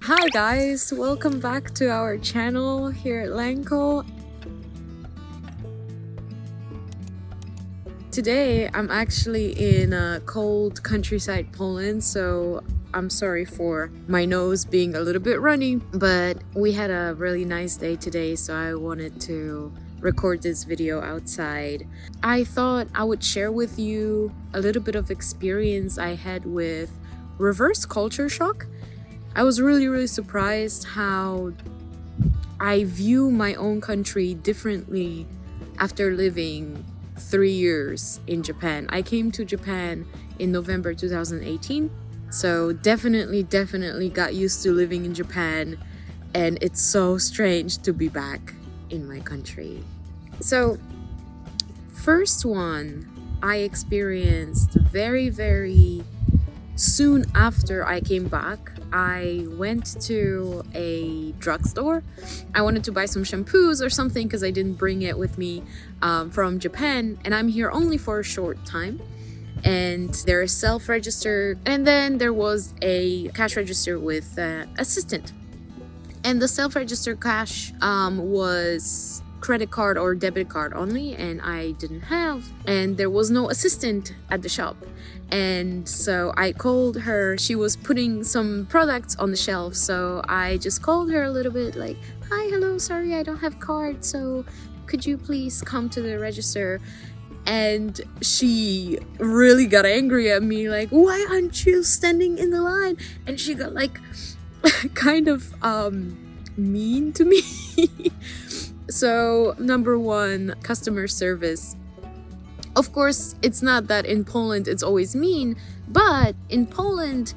Hi guys, welcome back to our channel here at Lanko. Today I'm actually in a cold countryside Poland, so I'm sorry for my nose being a little bit runny, but we had a really nice day today, so I wanted to record this video outside. I thought I would share with you a little bit of experience I had with reverse culture shock. I was really surprised how I view my own country differently after living 3 years in Japan. I came to Japan in November 2018, so definitely got used to living in Japan, and it's so strange to be back in my country. So first one I experienced very soon after I came back. I went to a drugstore. I wanted to buy some shampoos or something because I didn't bring it with me from Japan, and I'm here only for a short time. And there is self-registered, and then there was a cash register with assistant. And the self-registered cash was credit card or debit card only, and I didn't have, and there was no assistant at the shop. And so I called her. She was putting some products on the shelf, so I just called her a little bit like, hi, hello, sorry, I don't have card, so could you please come to the register? And she really got angry at me, like, why aren't you standing in the line? And she got like kind of mean to me. So number one, customer service. Of course, it's not that in Poland it's always mean, but in Poland,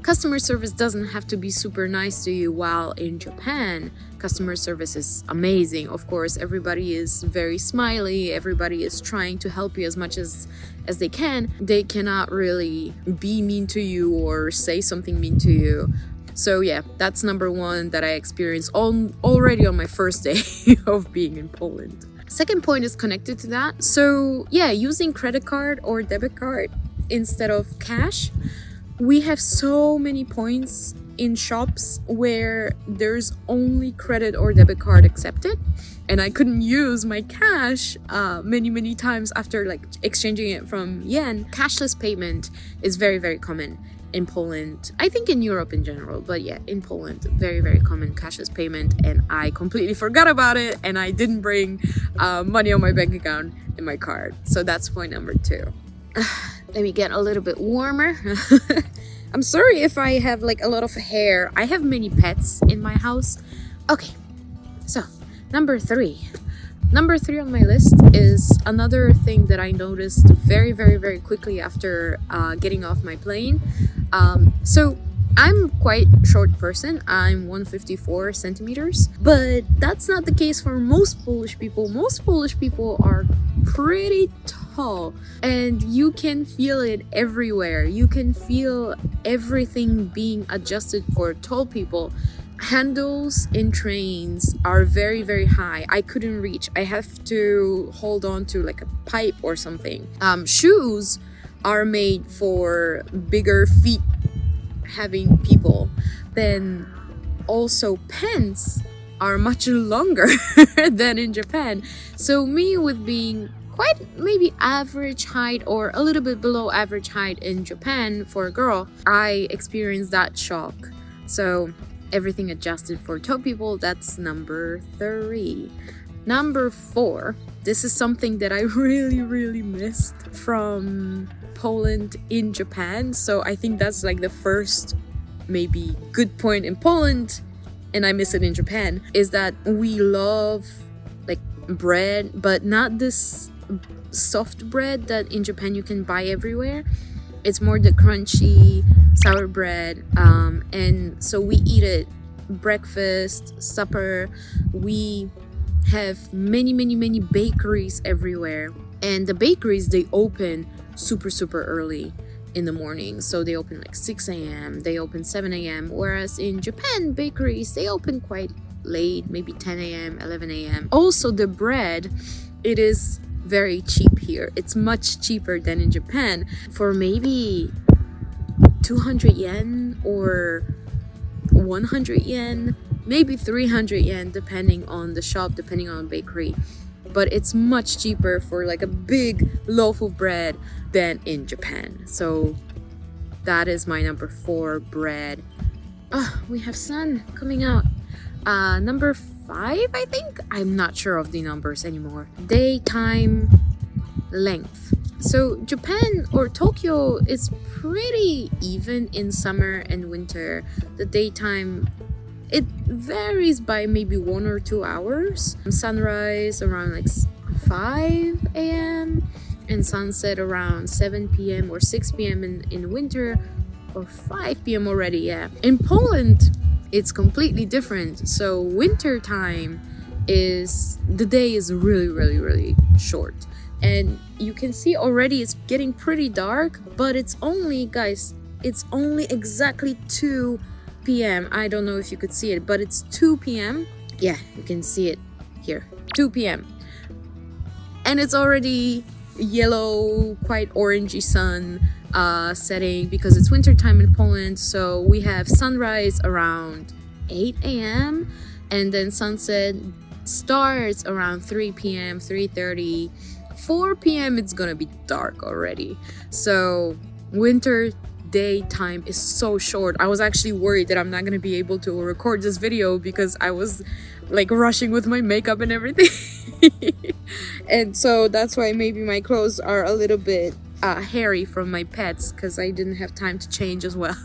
customer service doesn't have to be super nice to you, while in Japan, customer service is amazing. Of course, everybody is very smiley, everybody is trying to help you as much as they can. They cannot really be mean to you or say something mean to you. So yeah, that's number one that I experienced already on my first day of being in Poland. Second point is connected to that. So yeah, using credit card or debit card instead of cash. We have so many points in shops where there's only credit or debit card accepted, and I couldn't use my cash many times after like exchanging it from yen. Cashless payment is very common in Poland. I think in Europe in general, but yeah, in Poland, very common cashless payment, and I completely forgot about it, and I didn't bring money on my bank account in my card. So that's point number two. Let me get a little bit warmer. I'm sorry if I have like a lot of hair. I have many pets in my house. Okay, so number three on my list is another thing that I noticed very quickly after getting off my plane. So I'm quite short person. I'm 154 centimeters, but that's not the case for most Polish people. Most Polish people are pretty tall, and you can feel it everywhere. You can feel everything being adjusted for tall people. Handles in trains are very high. I couldn't reach. I have to hold on to like a pipe or something. Shoes are made for bigger feet having people. Then also pants are much longer than in Japan. So me, with being quite maybe average height or a little bit below average height in Japan for a girl, I experienced that shock. So everything adjusted for tall people. That's number three. Number four, this is something that I really missed from Poland in Japan. So I think that's like the first maybe good point in Poland, and I miss it in Japan, is that we love like bread, but not this soft bread that in Japan you can buy everywhere. It's more the crunchy sour bread, and so we eat it breakfast, supper. We have many bakeries everywhere, and the bakeries, they open super early in the morning. So they open like 6 a.m, they open 7 a.m, whereas in Japan, bakeries, they open quite late, maybe 10 a.m, 11 a.m. Also, the bread, it is very cheap here. It's much cheaper than in Japan. For maybe 200 yen or 100 yen, maybe 300 yen, depending on the shop, depending on the bakery. But it's much cheaper for like a big loaf of bread than in Japan. So that is my number 4, bread. We have sun coming out. Number 5, I think. I'm not sure of the numbers anymore. Daytime length. So Japan or Tokyo is pretty even in summer and winter. The daytime, it varies by maybe 1 or 2 hours. Sunrise around like 5 a.m. and sunset around 7 p.m. or 6 p.m. in winter, or 5 p.m. already, yeah. In Poland, it's completely different. So winter time is, the day is really, really, really short. And you can see already it's getting pretty dark, but it's only, guys, it's only exactly 2 p.m. I don't know if you could see it, but it's 2 p.m. Yeah, you can see it here, 2 p.m. And it's already yellow, quite orangey sun setting because it's winter time in Poland. So we have sunrise around 8 a.m. and then sunset starts around 3 p.m., 3:30. 4 p.m. it's gonna be dark already. So winter daytime is so short. I was actually worried that I'm not gonna be able to record this video because I was like rushing with my makeup and everything. And so that's why maybe my clothes are a little bit hairy from my pets, because I didn't have time to change as well.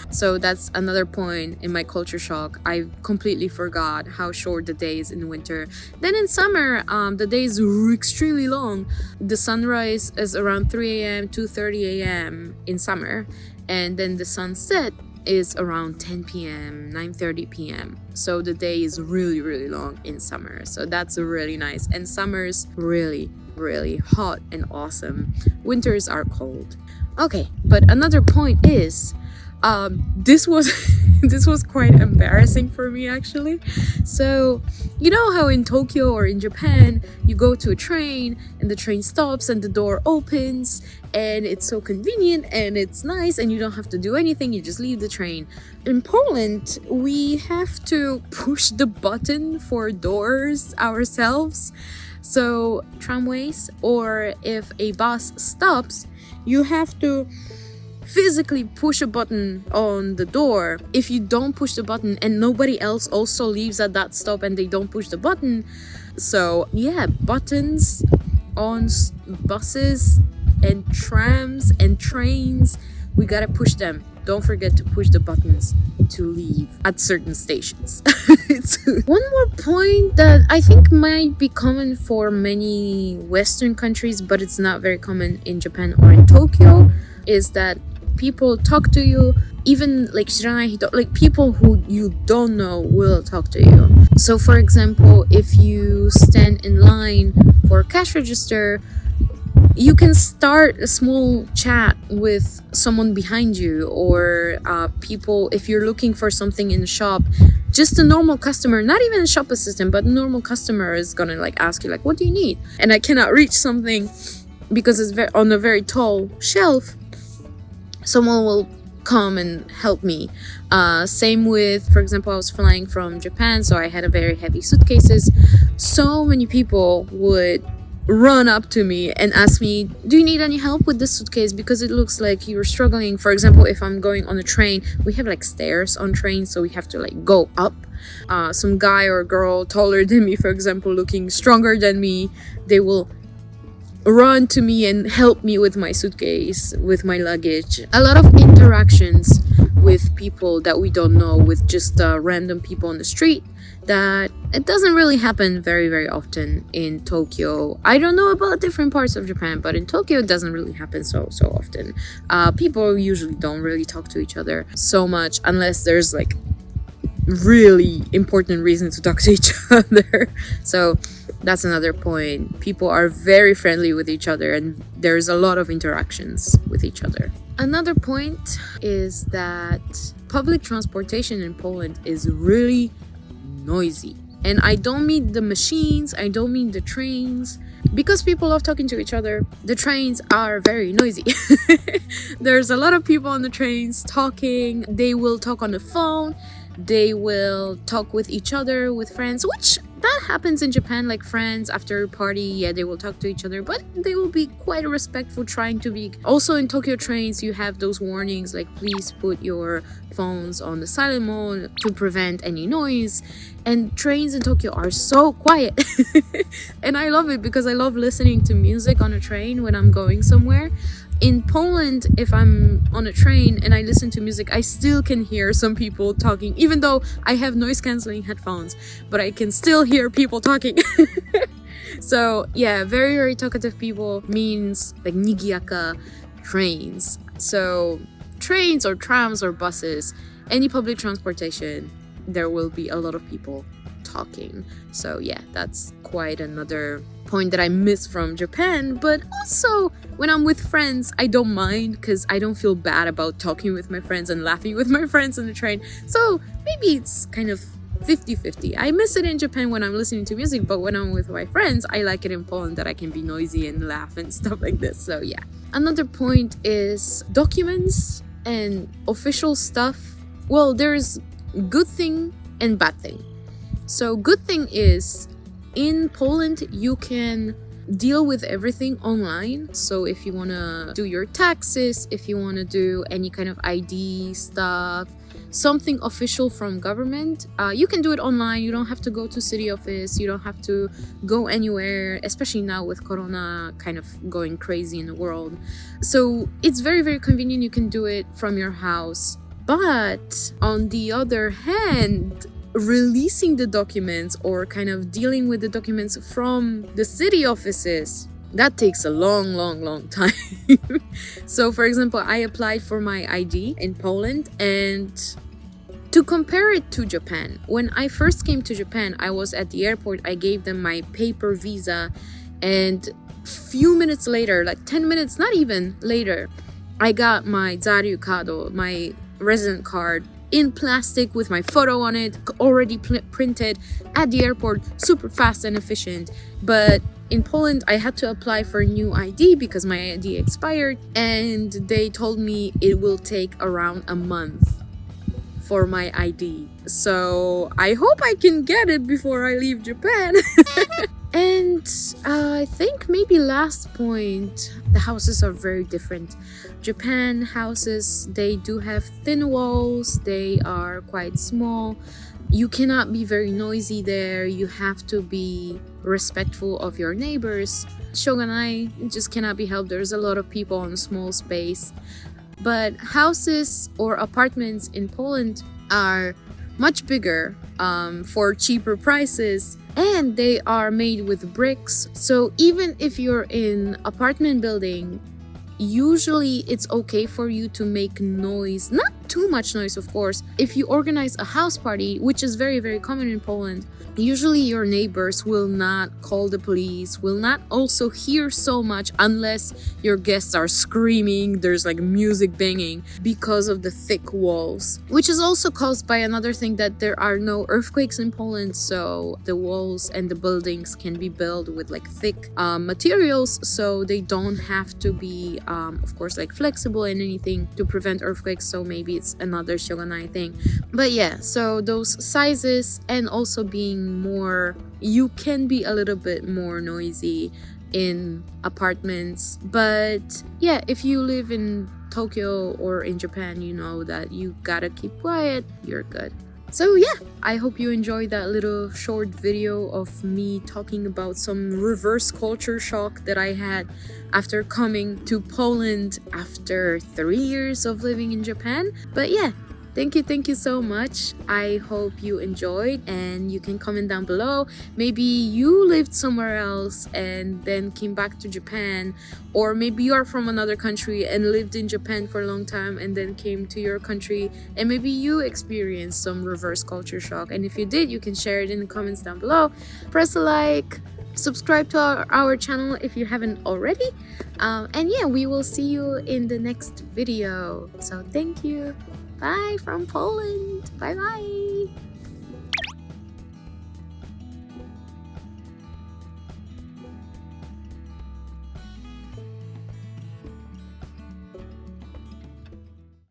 So that's another point in my culture shock. I completely forgot how short the day is in winter. Then in summer, the days are extremely long. The sunrise is around 3 a.m. 2:30 a.m. in summer, and then the sunset is around 10 p.m. 9:30 p.m. So the day is really, really long in summer. So that's really nice. And summer's really, really hot and awesome. Winters are cold. Okay, but another point is this was quite embarrassing for me, actually. So you know how in Tokyo or in Japan you go to a train and the train stops and the door opens and it's so convenient and it's nice and you don't have to do anything, you just leave the train. In Poland, we have to push the button for doors ourselves. So tramways, or if a bus stops, you have to physically push a button on the door. If you don't push the button and nobody else also leaves at that stop and they don't push the button, so yeah, buttons on buses and trams and trains, we gotta push them. Don't forget to push the buttons to leave at certain stations. One more point that I think might be common for many Western countries, but it's not very common in Japan or in Tokyo, is that people talk to you, even like shiranai hito, like people who you don't know will talk to you. So for example, if you stand in line for a cash register, you can start a small chat with someone behind you, or people, if you're looking for something in the shop, just a normal customer, not even a shop assistant, but a normal customer is gonna like ask you like, what do you need? And I cannot reach something because it's on a very tall shelf. Someone will come and help me. Same with, for example, I was flying from Japan, so I had a very heavy suitcases. So many people would run up to me and ask me, do you need any help with this suitcase, because it looks like you're struggling. For example, if I'm going on a train, we have like stairs on trains, so we have to like go up. Some guy or girl taller than me, for example, looking stronger than me, they will run to me and help me with my suitcase, with my luggage. A lot of interactions with people that we don't know, with just random people on the street, that it doesn't really happen very, very often in Tokyo. I don't know about different parts of Japan, but in Tokyo it doesn't really happen so often. People usually don't really talk to each other so much unless there's like really important reason to talk to each other. So that's another point. People are very friendly with each other and there's a lot of interactions with each other. Another point is that public transportation in Poland is really noisy. And I don't mean the machines, I don't mean the trains, because people love talking to each other. The trains are very noisy. There's a lot of people on the trains talking. They will talk on the phone. They will talk with each other, with friends, which that happens in Japan, like friends after a party, yeah, they will talk to each other, but they will be quite respectful, trying to be. Also in Tokyo trains, you have those warnings like please put your phones on the silent mode to prevent any noise. And trains in Tokyo are so quiet. And I love it because I love listening to music on a train when I'm going somewhere. In Poland, if I'm on a train and I listen to music, I still can hear some people talking, even though I have noise cancelling headphones, but I can still hear people talking. So yeah, very, very talkative people means like nigiyaka trains. So trains or trams or buses, any public transportation, there will be a lot of people talking. So yeah, that's quite another point that I miss from Japan. But also when I'm with friends, I don't mind because I don't feel bad about talking with my friends and laughing with my friends on the train. So maybe it's kind of 50-50. I miss it in Japan when I'm listening to music, but when I'm with my friends, I like it in Poland that I can be noisy and laugh and stuff like this. So yeah. Another point is documents and official stuff. Well, there's good thing and bad thing. So good thing is in Poland you can deal with everything online. So if you want to do your taxes, if you want to do any kind of ID stuff, something official from government, you can do it online. You don't have to go to city office, you don't have to go anywhere, especially now with Corona kind of going crazy in the world. So it's very, very convenient. You can do it from your house. But on the other hand, releasing the documents or kind of dealing with the documents from the city offices, that takes a long time. So for example, I applied for my ID in Poland, and to compare it to Japan, when I first came to Japan, I was at the airport, I gave them my paper visa, and few minutes later, like 10 minutes, not even later, I got my Zaru card, my resident card, in plastic with my photo on it, already printed at the airport, super fast and efficient. But in Poland, I had to apply for a new ID because my ID expired, and they told me it will take around a month for my ID. So I hope I can get it before I leave Japan. And I think maybe last point, the houses are very different. Japan houses, they do have thin walls, they are quite small. You cannot be very noisy there, you have to be respectful of your neighbors. Shoganai, it just cannot be helped. There's a lot of people on a small space. But houses or apartments in Poland are much bigger for cheaper prices, and they are made with bricks. So even if you're in apartment building, usually it's okay for you to make noise, not too much noise of course. If you organize a house party, which is very, very common in Poland, usually your neighbors will not call the police, will not also hear so much unless your guests are screaming, there's like music banging, because of the thick walls, which is also caused by another thing, that there are no earthquakes in Poland. So the walls and the buildings can be built with like thick materials, so they don't have to be of course like flexible and anything to prevent earthquakes. So maybe it's another shogunai thing. But yeah, so those sizes, and also being more, you can be a little bit more noisy in apartments. But yeah, if you live in Tokyo or in Japan, you know that you gotta keep quiet, you're good. So yeah, I hope you enjoyed that little short video of me talking about some reverse culture shock that I had after coming to Poland after 3 years of living in Japan. But yeah, thank you so much. I hope you enjoyed, and you can comment down below. Maybe you lived somewhere else and then came back to Japan, or maybe you are from another country and lived in Japan for a long time and then came to your country, and maybe you experienced some reverse culture shock. And if you did, you can share it in the comments down below. Press a like, subscribe to our channel if you haven't already, and yeah, we will see you in the next video. So thank you. Bye from Poland. Bye bye.